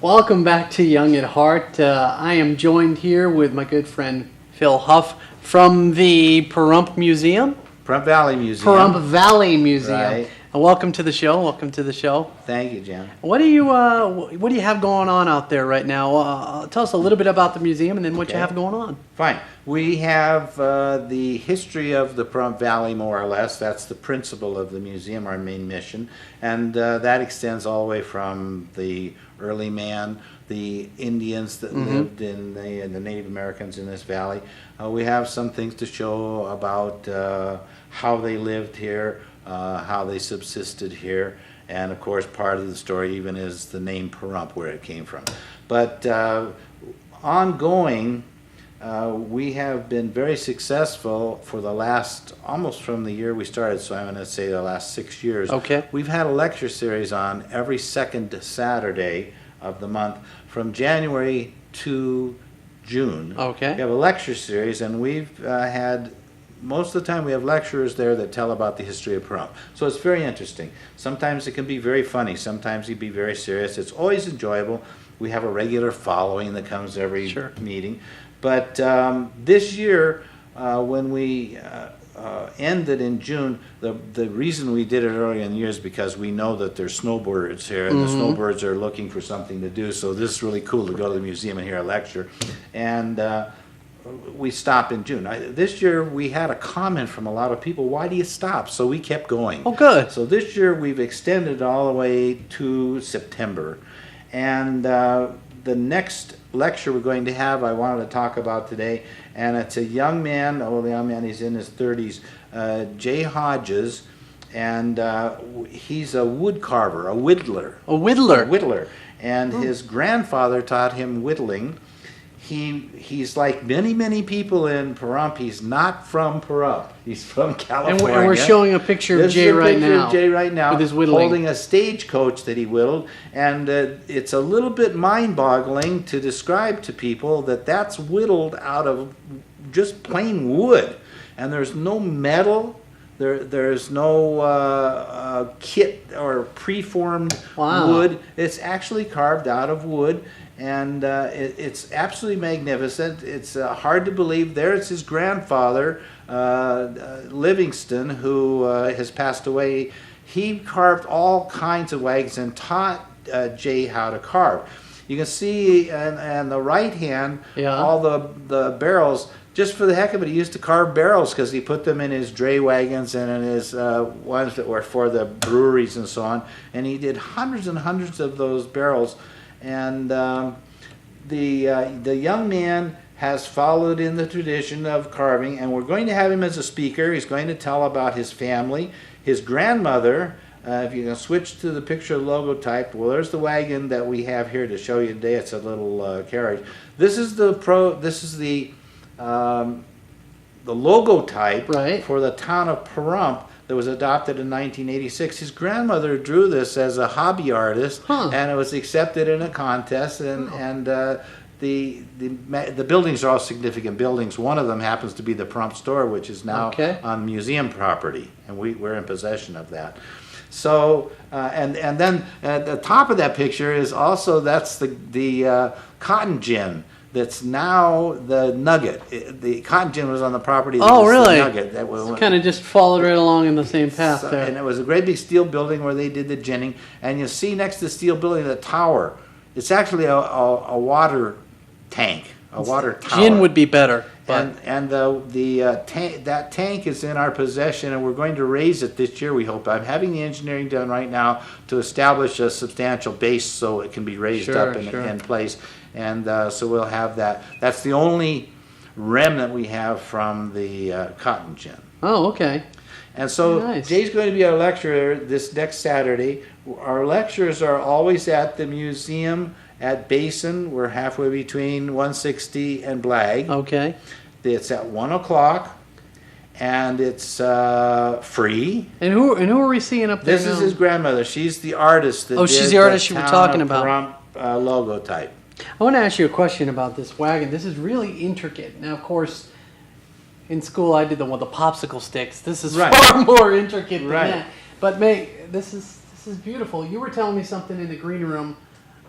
Welcome back to Young at Heart. I am joined here with my good friend Phil Huff from the Pahrump Museum. Pahrump Valley Museum. Pahrump Valley Museum. Right. And welcome to the show. Welcome to the show. Thank you, Jim. What do you have going on out there right now? Tell us a little bit about the museum and then what you have going on. Fine. We have the history of the Pahrump Valley, more or less. That's the principle of the museum, our main mission, and that extends all the way from the early man, the Indians that lived in the Native Americans in this valley. We have some things to show about how they lived here, how they subsisted here, and of course part of the story even is the name Pahrump, where it came from. But ongoing, we have been very successful for the last, almost from the year we started, so I'm going to say the last 6 years. Okay. We've had a lecture series on every second Saturday of the month from January to June. Okay. We have a lecture series, and we've had, most of the time we have lecturers there that tell about the history of Pahrump. So it's very interesting. Sometimes it can be very funny, sometimes it can be very serious. It's always enjoyable. We have a regular following that comes every meeting. But this year, when we ended in June, the reason we did it earlier in the year is because we know that there's snowbirds here, and the snowbirds are looking for something to do. So this is really cool to go to the museum and hear a lecture. And we stopped in June. This year we had a comment from a lot of people, why do you stop? So we kept going. Oh, good. So this year we've extended all the way to September. And the next lecture we're going to have, I wanted to talk about today, and it's a young man, he's in his 30s, Jay Hodges, and he's a wood carver, a whittler. A whittler? A whittler. And his grandfather taught him whittling. He's like many people in Pahrump. He's not from Pahrump. He's from California. And we're showing a picture of Jay right now. Of Jay right now, with his whittling, holding a stagecoach that he whittled, and it's a little bit mind-boggling to describe to people that that's whittled out of just plain wood, and there's no metal. There's no kit or preformed wood. It's actually carved out of wood, and it's absolutely magnificent. It's hard to believe. There's his grandfather, Livingston, who has passed away. He carved all kinds of wagons and taught Jay how to carve. You can see on the right hand all the barrels. Just for the heck of it, he used to carve barrels because he put them in his dray wagons and in his ones that were for the breweries and so on. And he did hundreds and hundreds of those barrels. And the young man has followed in the tradition of carving, and we're going to have him as a speaker. He's going to tell about his family, his grandmother. If you can switch to the picture logo type, well, there's the wagon that we have here to show you today. It's a little carriage. This is the logo type for the town of Pahrump that was adopted in 1986. His grandmother drew this as a hobby artist, and it was accepted in a contest. And the buildings are all significant buildings. One of them happens to be the Pahrump store, which is now on museum property, and we're in possession of that. So and then at the top of that picture is also that's the cotton gin. That's now the Nugget. The cotton gin was on the property. Oh, really? The Nugget. That was kind of just followed right along in the same path there. And it was a great big steel building where they did the ginning. And you see next to the steel building the tower. It's actually a water tank, a water tower. Gin would be better. But And that tank is in our possession, and we're going to raise it this year, we hope. I'm having the engineering done right now to establish a substantial base so it can be raised up in place. And so we'll have that. That's the only remnant we have from the cotton gin. Oh, okay. And so Jay's going to be our lecturer this next Saturday. Our lectures are always at the museum at Basin. We're halfway between 160 and Blag. Okay. It's at 1 o'clock, and it's free. And who are we seeing up there? This is his grandmother. She's the artist. She's the artist you were talking about. Pahrump logo type. I want to ask you a question about this wagon. This is really intricate. Now, of course, in school I did the popsicle sticks. This is far more intricate than that. But this is beautiful. You were telling me something in the green room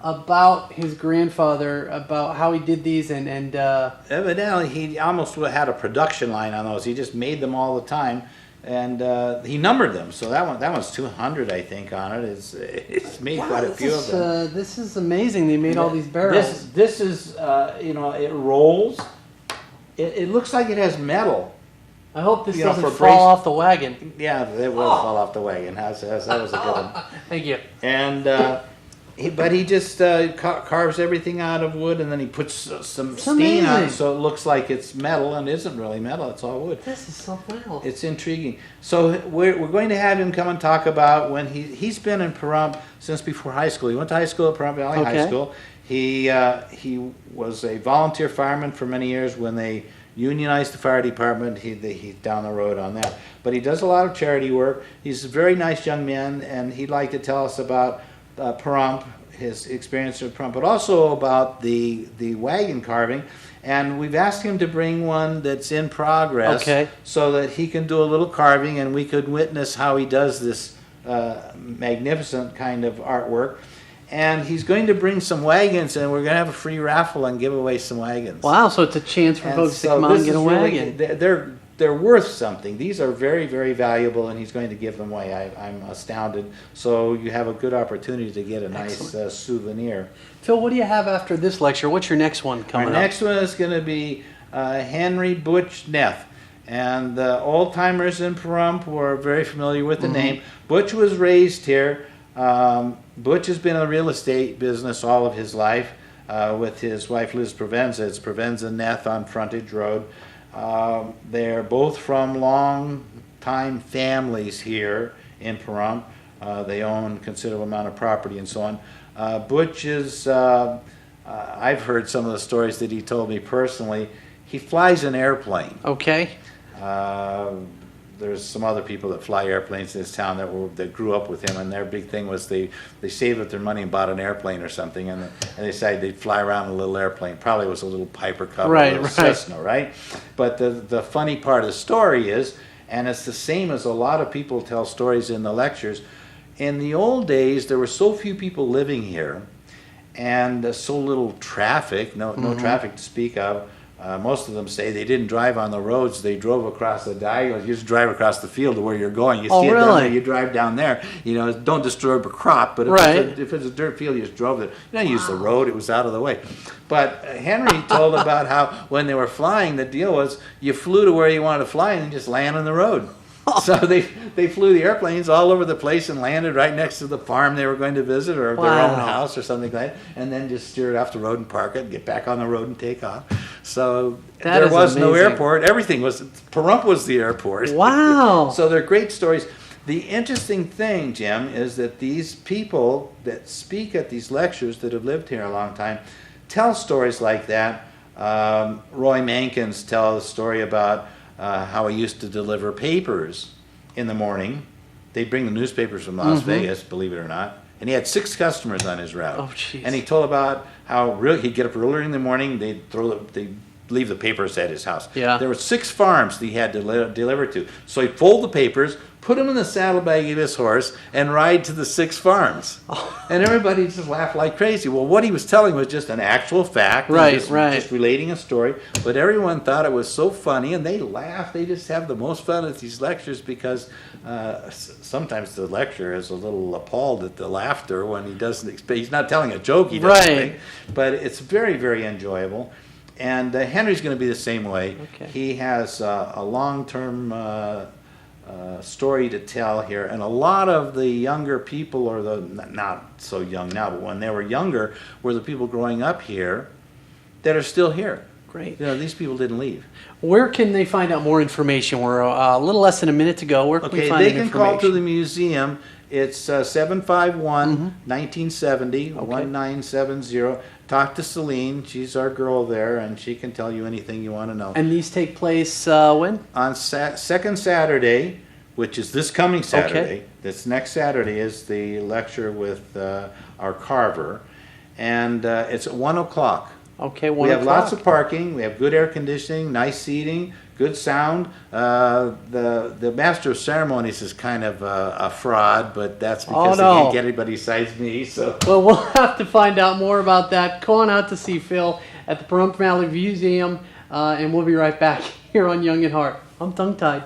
about his grandfather, about how he did these, and evidently he almost had a production line on those. He just made them all the time, and he numbered them. So that one's 200, I think, on it. It's made quite a few of them. This is amazing. They made all these barrels. This is it rolls. It looks like it has metal. I hope this doesn't fall off the wagon. Yeah, it will fall off the wagon. That was a good one. Thank you. And he just carves everything out of wood, and then he puts some stain on it, so it looks like it's metal, and it isn't really metal. It's all wood. This is something else. It's intriguing. So we're going to have him come and talk about when he's been in Pahrump since before high school. He went to high school at Pahrump Valley High School. He was a volunteer fireman for many years when they unionized the fire department. He's down the road on that. But he does a lot of charity work. He's a very nice young man, and he'd like to tell us about Pahrump, his experience with Pahrump, but also about the wagon carving. And we've asked him to bring one that's in progress so that he can do a little carving and we could witness how he does this magnificent kind of artwork. And he's going to bring some wagons, and we're going to have a free raffle and give away some wagons. Wow, so it's a chance for folks to come out and get a wagon. They're worth something. These are very, very valuable, and he's going to give them away. I'm astounded. So you have a good opportunity to get a nice souvenir. Phil, what do you have after this lecture? What's your next one coming up? Our next one is going to be Henry Butch Neff. And the old-timers in Pahrump were very familiar with the name. Butch was raised here. Butch has been in the real estate business all of his life with his wife Liz Provenza. It's Provenza Neff on Frontage Road. They're both from long-time families here in Pahrump. They own a considerable amount of property and so on. Butch is, I've heard some of the stories that he told me personally. He flies an airplane. Okay. There's some other people that fly airplanes in this town that grew up with him, and their big thing was they saved up their money and bought an airplane or something, and they decided they'd fly around in a little airplane. Probably was a little Piper Cub, a little Cessna, right? But the funny part of the story is, and it's the same as a lot of people tell stories in the lectures, in the old days there were so few people living here, and so little traffic, no traffic to speak of. Most of them say they didn't drive on the roads, they drove across the diagonal. You just drive across the field to where you're going. You see it down there, you drive down there. Don't disturb a crop, but if it's a dirt field, you just drove it. You don't use the road, it was out of the way. But Henry told about how when they were flying, the deal was you flew to where you wanted to fly and just land on the road. So they flew the airplanes all over the place and landed right next to the farm they were going to visit or their own house or something like that, and then just steer it off the road and park it and get back on the road and take off. So there was no airport. Everything was, Pahrump was the airport. Wow. So they're great stories. The interesting thing, Jim, is that these people that speak at these lectures that have lived here a long time tell stories like that. Roy Mankins tells a story about how he used to deliver papers in the morning. They'd bring the newspapers from Las Vegas, believe it or not. And he had 6 customers on his route. Oh, jeez. And he told about how he'd get up early in the morning, they'd leave the papers at his house. Yeah. There were 6 farms that he had to deliver to. So he'd fold the papers, put them in the saddlebag of his horse, and ride to the 6 farms. Oh. And everybody just laughed like crazy. Well, what he was telling was just an actual fact. Just relating a story. But everyone thought it was so funny, and they laughed. They just have the most fun at these lectures because sometimes the lecturer is a little appalled at the laughter when he doesn't expect. He's not telling a joke, he doesn't think. But it's very, very enjoyable. And Henry's going to be the same way. Okay. He has a long-term story to tell here, and a lot of the younger people, or the not so young now, but when they were younger, were the people growing up here that are still here. Great. These people didn't leave. Where can they find out more information? We're a little less than a minute to go. Where can we find they can call to the museum. It's 751-1970, 1970. Talk to Celine. She's our girl there, and she can tell you anything you want to know. And these take place when? On second Saturday, which is this coming Saturday. Okay. This next Saturday is the lecture with our carver, and it's at 1 o'clock. Okay, we have lots of parking. We have good air conditioning, nice seating, good sound. The master of ceremonies is kind of a fraud, but that's because they can't get anybody besides me. So well, we'll have to find out more about that. Go on out to see Phil at the Pahrump Valley Museum, and we'll be right back here on Young at Heart. I'm tongue-tied.